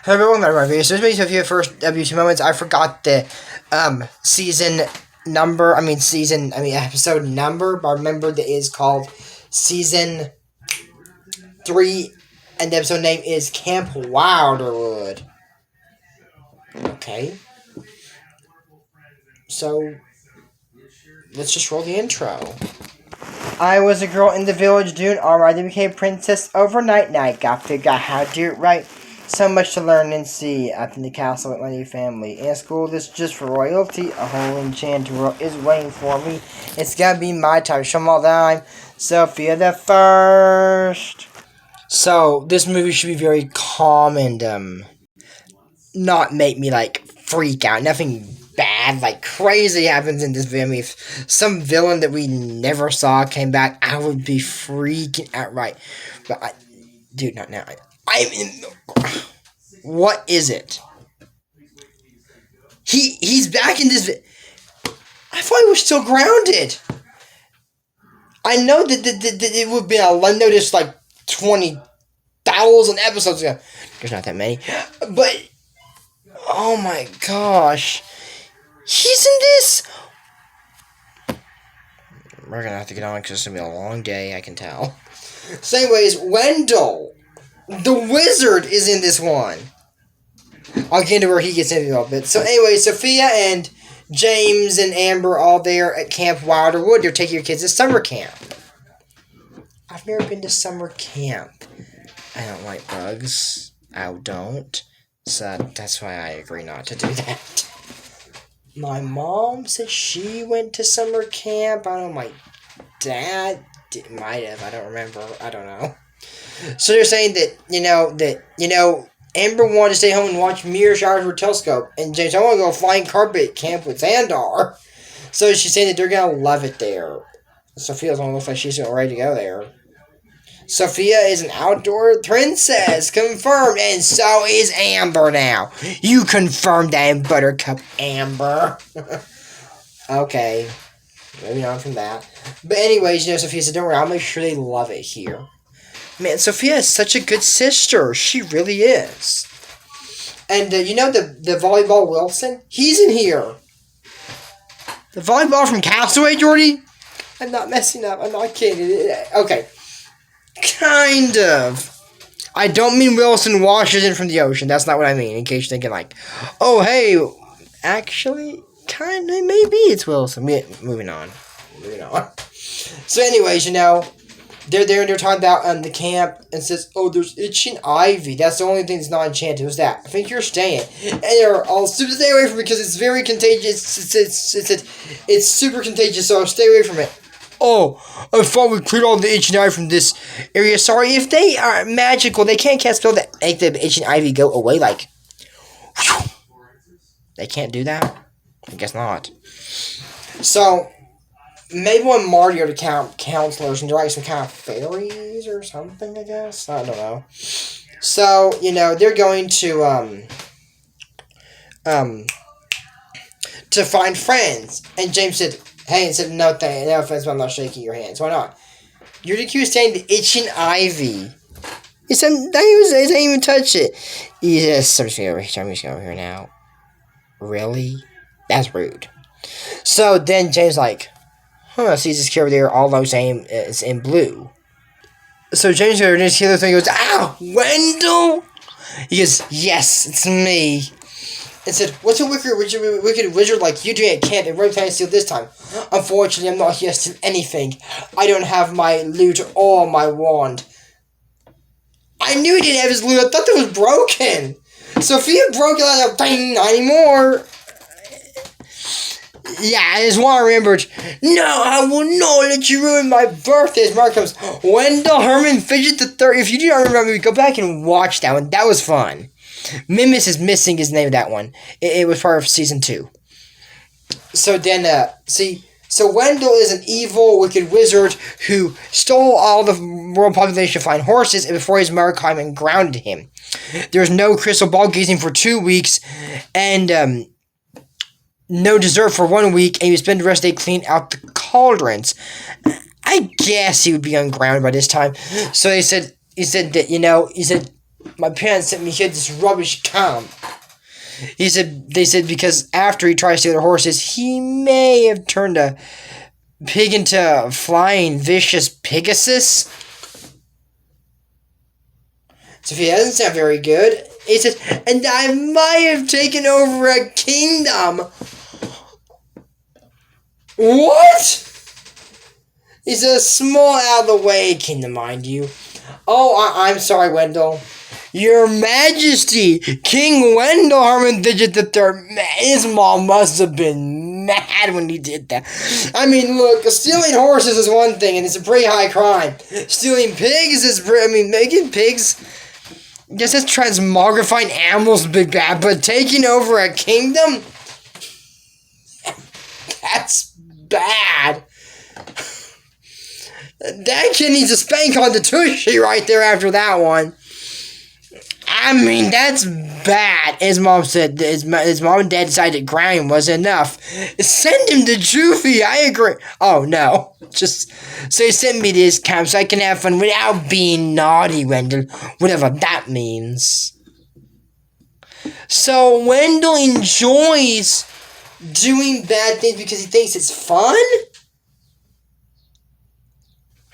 Hello everyone, my video. So this is Sofia first WTF moments. I forgot the episode number, but I remember that it is called season 3, and the episode name is Camp Wilderwood. Okay. So let's just roll the intro. I was a girl in the village doing alright. I became princess overnight. Now I got to figure out how to do it right. So much to learn and see up in the castle with my new family. In school, this is just for royalty. A whole enchanted world is waiting for me. It's gonna be my time. Show 'em all that I'm Sofia the First. So, this movie should be very calm and, not make me, freak out. Nothing bad, crazy happens in this video. I mean, if some villain that we never saw came back, I would be freaking out, right? But dude, not now. What is it? He's back in this. I thought he was still grounded. I know that it would be a notice 20,000 episodes ago. There's not that many, but oh my gosh, he's in this. We're gonna have to get on because it's gonna be a long day. I can tell. So, anyways, Wendell, the wizard, is in this one. I'll get into where he gets in a little bit. So anyway, Sofia and James and Amber are all there at Camp Wilderwood. They're taking your kids to summer camp. I've never been to summer camp. I don't like bugs. I don't. So that's why I agree not to do that. My mom said she went to summer camp. I don't know, my dad might have. I don't remember. I don't know. So they're saying that, Amber wanted to stay home and watch mirror showers with a telescope. And James, I want to go flying carpet camp with Xandar. So she's saying that they're going to love it there. Sophia's one looks like she's ready to go there. Sofia is an outdoor princess, confirmed. And so is Amber now. You confirmed that in Buttercup, Amber. Okay. Moving on from that. But anyways, Sophia said, don't worry, I'll make sure they love it here. Man, Sofia is such a good sister. She really is. And, the volleyball Wilson? He's in here. The volleyball from Castaway, Jordy? I'm not messing up. I'm not kidding. Okay. Kind of. I don't mean Wilson washes in from the ocean. That's not what I mean. In case you're thinking, oh, hey, actually, kind of, maybe it's Wilson. Moving on. So, anyways, they're there and they're talking about the camp and says, oh, there's itching ivy. That's the only thing that's not enchanted. What's that? I think you're staying. And they're all super stay away from it because it's very contagious. It's super contagious, so stay away from it. Oh, I thought we cleared all the itching ivy from this area. Sorry, if they are magical, they can't cast spell that make the itching ivy go away whew. They can't do that? I guess not. So Mabel and Marty are the counselors, and they're some kind of fairies or something, I guess. I don't know. So, they're going to find friends. And James said, hey, and said, no offense, but I'm not shaking your hands. Why not? You're the accused saying the itching ivy. He said, I didn't even touch it. Yes, I'm just going to go over here now. Really? That's rude. So then James sees this kid over there, all those same is in blue. So James hears this other thing, goes, ow, Wendell? He goes, yes, it's me. And said, what's a wicked wizard like you doing at camp and what are you planning to steal this time? Unfortunately, I'm not here to steal anything. I don't have my loot or my wand. I knew he didn't have his loot. I thought that was broken. Sofia broke it out of thing, not anymore. Yeah, I just want to remember. No, I will not let you ruin my birthday. As Mark comes, Wendell Herman Fidget the Third. If you do not remember, go back and watch that one. That was fun. Mimis is missing his name of that one. It was part of season 2. So then, so Wendell is an evil, wicked wizard who stole all the world population of flying horses before his mother came and grounded him. There's no crystal ball gazing for 2 weeks, and no dessert for 1 week, and he would spend the rest of the day cleaning out the cauldrons. I guess he would be ungrounded by this time. So he said that, My parents sent me here this rubbish camp. They said because after he tried to steal their horses, he may have turned a pig into a flying vicious Pegasus. Sophia doesn't sound very good. He says, and I might have taken over a kingdom. What? It's a small out of the way kingdom, mind you. Oh, I'm sorry, Wendell. Your Majesty, King Wendell Harmon Digit III, his mom must have been mad when he did that. I mean, look, stealing horses is one thing, and it's a pretty high crime. Stealing pigs is making pigs, just as transmogrifying animals is big bad, but taking over a kingdom? That's bad. That kid needs a spank on the tushy right there after that one. I mean, that's bad. His mom said his mom and dad decided grounding was enough. Send him to juvie. I agree. Oh, no. Just so he sent me to his camp so I can have fun without being naughty, Wendell. Whatever that means. So, Wendell enjoys doing bad things because he thinks it's fun?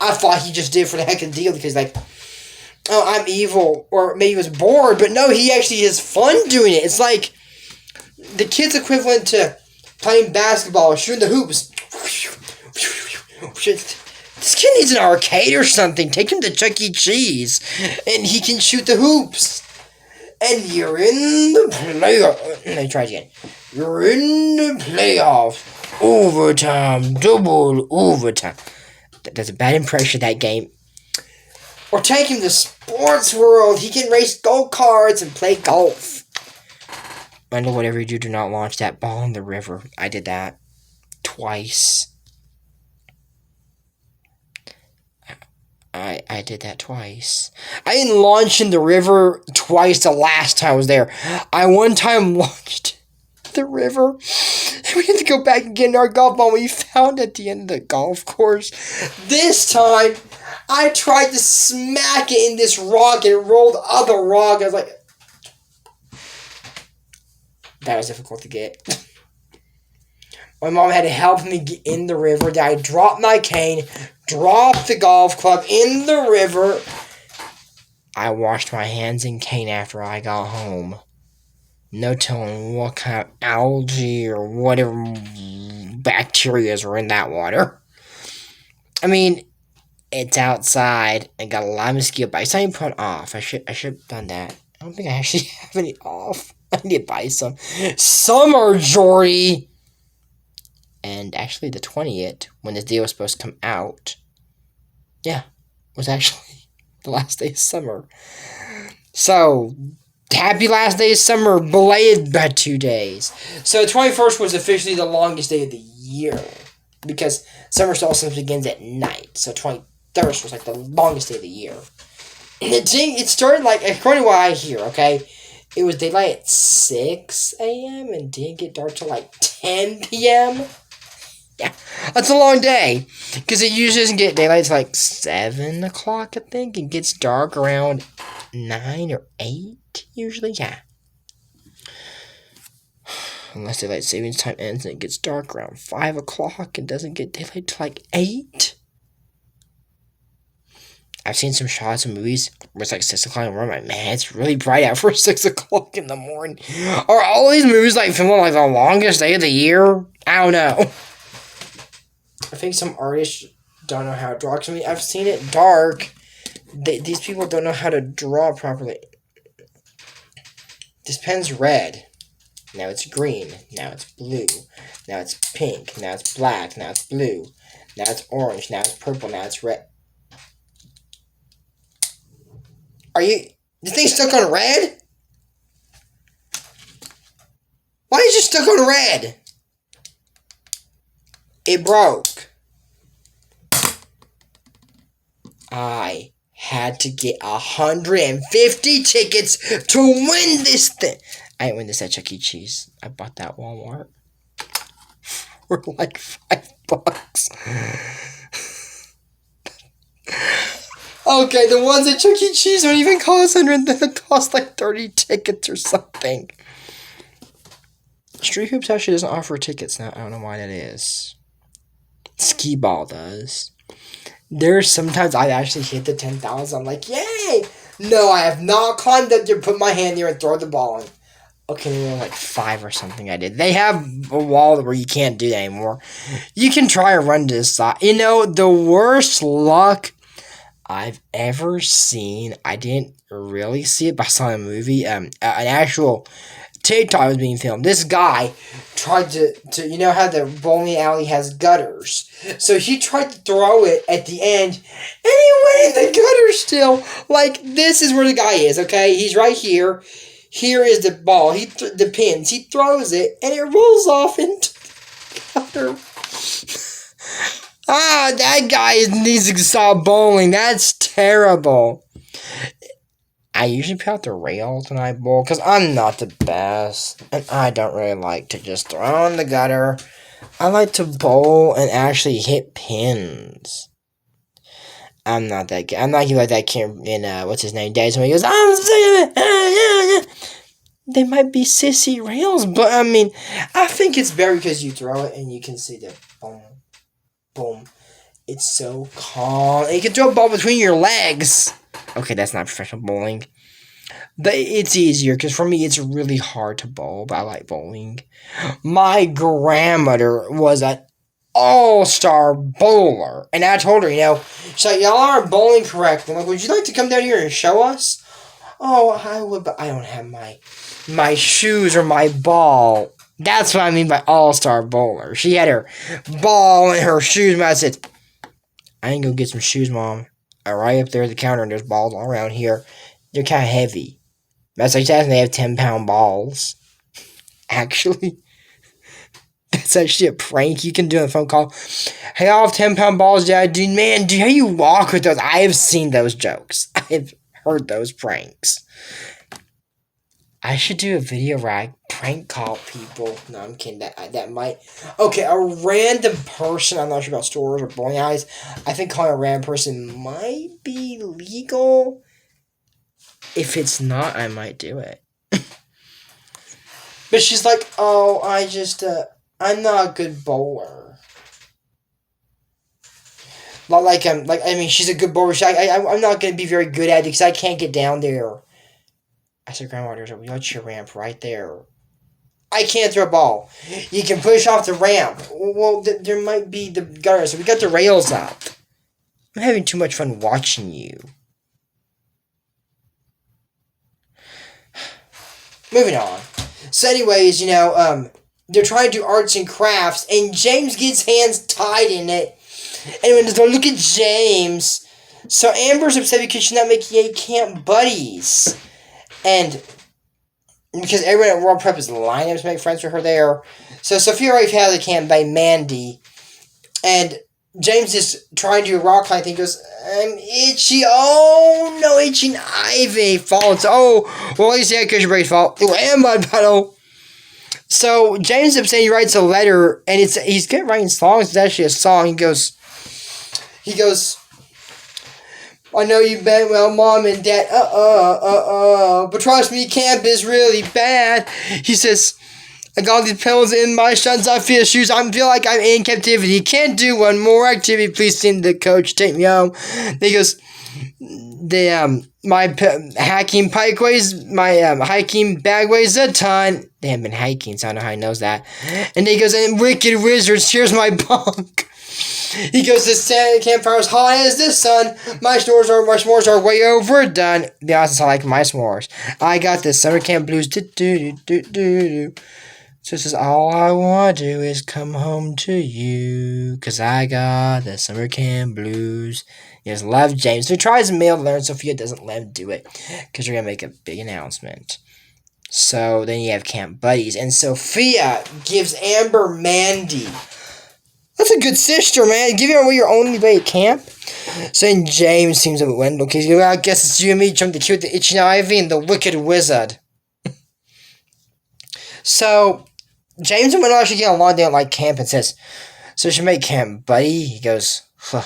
I thought he just did it for the heck of the deal because, like, oh, I'm evil, or maybe he was bored, but no, he actually has fun doing it. It's like the kid's equivalent to playing basketball or shooting the hoops. This kid needs an arcade or something. Take him to Chuck E. Cheese, and he can shoot the hoops. And you're in the playoff. Let me try it again. You're in the playoffs. Overtime. Double overtime. That's a bad impression of that game. Or take him to Sports World. He can race go-karts and play golf. Wendell, whatever you do not launch that ball in the river. I did that twice. I did that twice. I didn't launch in the river twice the last time I was there. I one time launched the river. And we had to go back and get in our golf ball we found at the end of the golf course. This time, I tried to smack it in this rock and it rolled other rock. I was like, that was difficult to get. My mom had to help me get in the river. Then I dropped my cane, dropped the golf club in the river. I washed my hands and cane after I got home. No telling what kind of algae or whatever bacteria were in that water. I mean, it's outside and got a lot of mosquito bites. I didn't put off. I should have done that. I don't think I actually have any off. I need to buy some. Summer, Jory! And actually the 20th, when this video was supposed to come out, was actually the last day of summer. So, happy last day of summer, belated by 2 days. So the 21st was officially the longest day of the year, because summer solstice begins at night. So 21st was like the longest day of the year. And it started like, according to what I hear, okay, it was daylight at 6 a.m. and didn't get dark till like 10 p.m. Yeah, that's a long day, because it usually doesn't get daylight till like 7 o'clock, I think. It gets dark around 9 or 8, usually, yeah. Unless daylight savings time ends and it gets dark around 5 o'clock and doesn't get daylight till like 8. I've seen some shots of movies where it's like 6 o'clock in the morning. I'm like, man, it's really bright out for 6 o'clock in the morning. Are all these movies like filmed like the longest day of the year? I don't know. I think some artists don't know how to draw. I mean, I've seen it dark. These people don't know how to draw properly. This pen's red. Now it's green. Now it's blue. Now it's pink. Now it's black. Now it's blue. Now it's orange. Now it's purple. Now it's red. Are you... The thing's stuck on red? Why is it stuck on red? It broke. I had to get 150 tickets to win this thing. I didn't win this at Chuck E. Cheese. I bought that at Walmart for like $5. Okay, the ones at Chuck E. Cheese don't even cost 100, they cost like 30 tickets or something. Street Hoops actually doesn't offer tickets now. I don't know why that is. Skee Ball does. There's sometimes I actually hit the 10,000. I'm like, yay! No, I have not climbed up there, put my hand there, and throw the ball in. Okay, maybe like 5 or something I did. They have a wall where you can't do that anymore. You can try and run to the side. You know, the worst luck I've ever seen, I didn't really see it, but I saw a movie, an actual TikTok was being filmed. This guy tried to you know how the bowling alley has gutters? So he tried to throw it at the end, and he went in the gutter still. Like, this is where the guy is, okay? He's right here. Here is the ball. The pins. He throws it, and it rolls off into the gutter. That guy needs to stop bowling. That's terrible. I usually put out the rails when I bowl, because I'm not the best, and I don't really like to just throw in the gutter. I like to bowl and actually hit pins. I'm not that guy. I'm not like that kid in, what's his name, Days, when he goes, I'm sick of it. They might be sissy rails, but, I mean, I think it's better because you throw it and you can see the boom, boom. It's so calm. And you can throw a ball between your legs. Okay, that's not professional bowling. But it's easier, because for me, it's really hard to bowl, but I like bowling. My grandmother was an all-star bowler. And I told her, you know, she's like, y'all aren't bowling correctly. I'm like, would you like to come down here and show us? Oh, I would, but I don't have my shoes or my ball. That's what I mean by all-star bowler. She had her ball and her shoes, and I said, I ain't gonna get some shoes, Mom. Right up there at the counter, and there's balls all around here. They're kind of heavy. That's like that, and they have 10-pound balls. Actually, that's actually a prank you can do on a phone call. Hey, I have 10-pound balls, Dad. Dude, man, how you walk with those? I have seen those jokes. I have heard those pranks. I should do a video where I prank call people. No, I'm kidding. That might... Okay, a random person, I'm not sure about stores or bowling alleys. I think calling a random person might be legal. If it's not, I might do it. But she's like, oh, I'm not a good bowler. I mean, she's a good bowler. I'm not going to be very good at it because I can't get down there. I said, Grandma, there's a wheelchair ramp right there. I can't throw a ball. You can push off the ramp. Well, there might be the gutter, so we got the rails up. I'm having too much fun watching you. Moving on. So anyways, you know, they're trying to do arts and crafts, and James gets hands tied in it. And when they look at James, so Amber's upset because she's not making any camp buddies. And because everyone at World Prep is lining up to make friends with her there. So Sofia already has a camp by Mandy. And James is trying to do a rock climb thing. He goes, I'm itchy. Oh, no, itching Ivy. Falls. Oh, well, at least he had cushion breaks fall. And mud puddle. So James is upset. He writes a letter. And he's good at writing songs. It's actually a song. He goes, I know you meant well, Mom and Dad, but trust me, camp is really bad. He says, I got these pills in my son's unfit shoes. I feel like I'm in captivity. Can't do one more activity. Please send the coach, take me home. Then he goes, my hiking bike weighs, my hiking bag weighs a ton. They haven't been hiking, so I don't know how he knows that. And then he goes, and wicked wizards, here's my bunk. He goes, the campfire's hot as the sun. My s'mores are way overdone. To be honest, I like my s'mores. I got the summer camp blues. So this is all I want to do is come home to you. Cause I got the summer camp blues. He just love James. So he tries to mail learn. Sophia doesn't let him do it. Cause they're gonna make a big announcement. So then you have camp buddies. And Sophia gives Amber Mandy. That's a good sister, man. Give her away your only way at camp. So then James teams up with Wendell. Because well, I guess it's you and me trying to kill the itching Ivy and the wicked wizard. So James and Wendell actually get along. They don't like camp and says, so we should make camp, buddy. He goes, huh.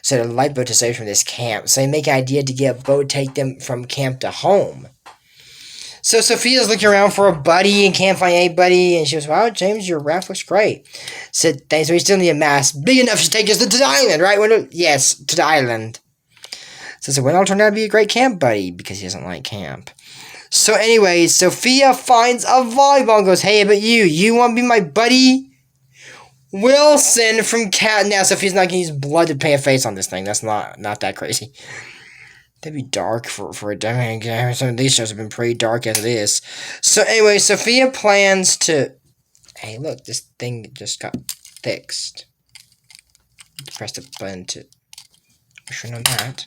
So the lifeboat to save from this camp. So they make an idea to get a boat, take them from camp to home. So Sofia's looking around for a buddy and can't find anybody. And she goes, wow, James, your raft looks great. Said, thanks, we still need a mast big enough to take us to the island, right? Yes, to the island. So Wendell turned out to be a great camp buddy because he doesn't like camp. So anyways, Sofia finds a volleyball and goes, hey, but you want to be my buddy? Wilson from Cat. Now, Sofia's not going to use blood to paint a face on this thing. That's not that crazy. That'd be dark for a dummy. Some of these shows have been pretty dark as it is. So anyway, Sofia plans to... Hey, look, this thing just got fixed. Press the button to... I should know that.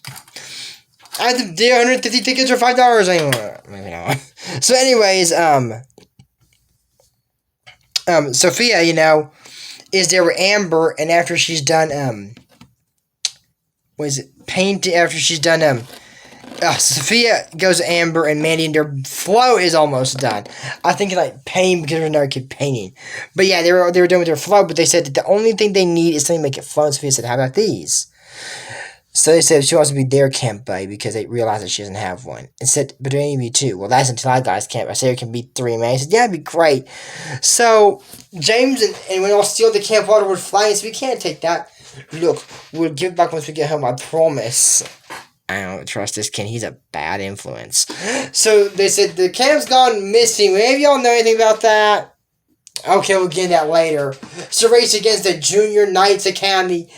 I have to do 150 tickets for $5 anymore. Maybe not. So anyways, Sofia, is there with Amber, and after she's done, painting, after she's done, Sofia goes to Amber and Mandy, and their float is almost done. I think painting because there's another kid painting. But yeah, they were done with their float, but they said that the only thing they need is something to make it float. Sofia said, how about these? So they said she wants to be their camp buddy because they realized that she doesn't have one. And said, but there need to be two. Well, that's until I guys camp. I said there can be three, man. He said, yeah, it'd be great. So James and we all steal the Camp Wilderwood flag. So we can't take that. Look, we'll give it back once we get home, I promise. I don't trust this kid. He's a bad influence. So they said the camp's gone missing. Maybe y'all know anything about that? Okay, we'll get that later. It's a race against the Junior Knights Academy.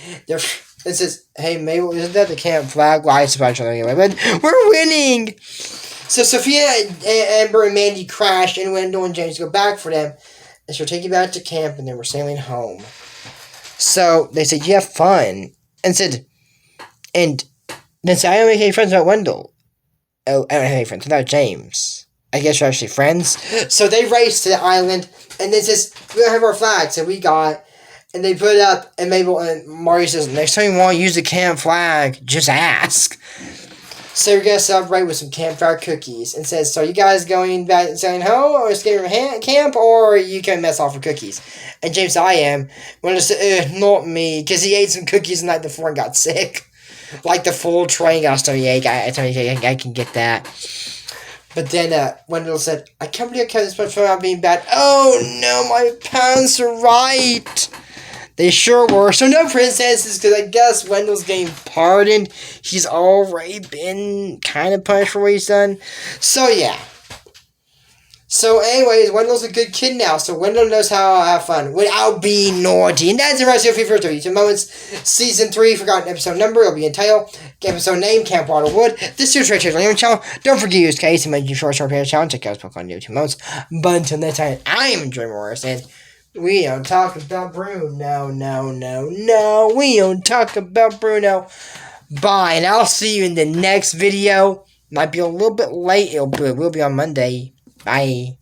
It says, hey, Mabel, isn't that the camp flag? Well, I suppose anyway, but we're winning! So Sofia, Amber, and Mandy crash, and Wendell and James go back for them. And she'll take you back to camp, and then we're sailing home. So they said, you have fun. And then said, I don't make any friends without Wendell. Oh, I don't have any friends without James. I guess you're actually friends. So they race to the island, and then says, we don't have our flag, so we got... And they put it up, and Mabel and Marty says, next time you want to use the camp flag, just ask. So we're going to celebrate with some campfire cookies. And says, so are you guys going back and saying home, or escaping from camp, or are you going to mess off for cookies? And James, I am. When I said, not me, because he ate some cookies the night before and got sick. Like the full train got stomach ache. I can get that. But then Wendell said, I can't believe I kept this much fun about being bad. Oh no, my parents are right. They sure were. So no princesses, because I guess Wendell's getting pardoned. He's already been kind of punished for what he's done. So yeah. So anyways, Wendell's a good kid now. So Wendell knows how to have fun without being naughty. And that's the rest of your favorite 32 moments. Season 3, forgotten episode number. It'll be in title. Episode name, Camp Wilderwood. This is Richard on your channel. Don't forget to use Case and make you short channel. Check out his book on YouTube Moments. But until next time, I am Drew Morris, and we don't talk about Bruno. No. We don't talk about Bruno. Bye, and I'll see you in the next video. Might be a little bit late. It will be on Monday. Bye.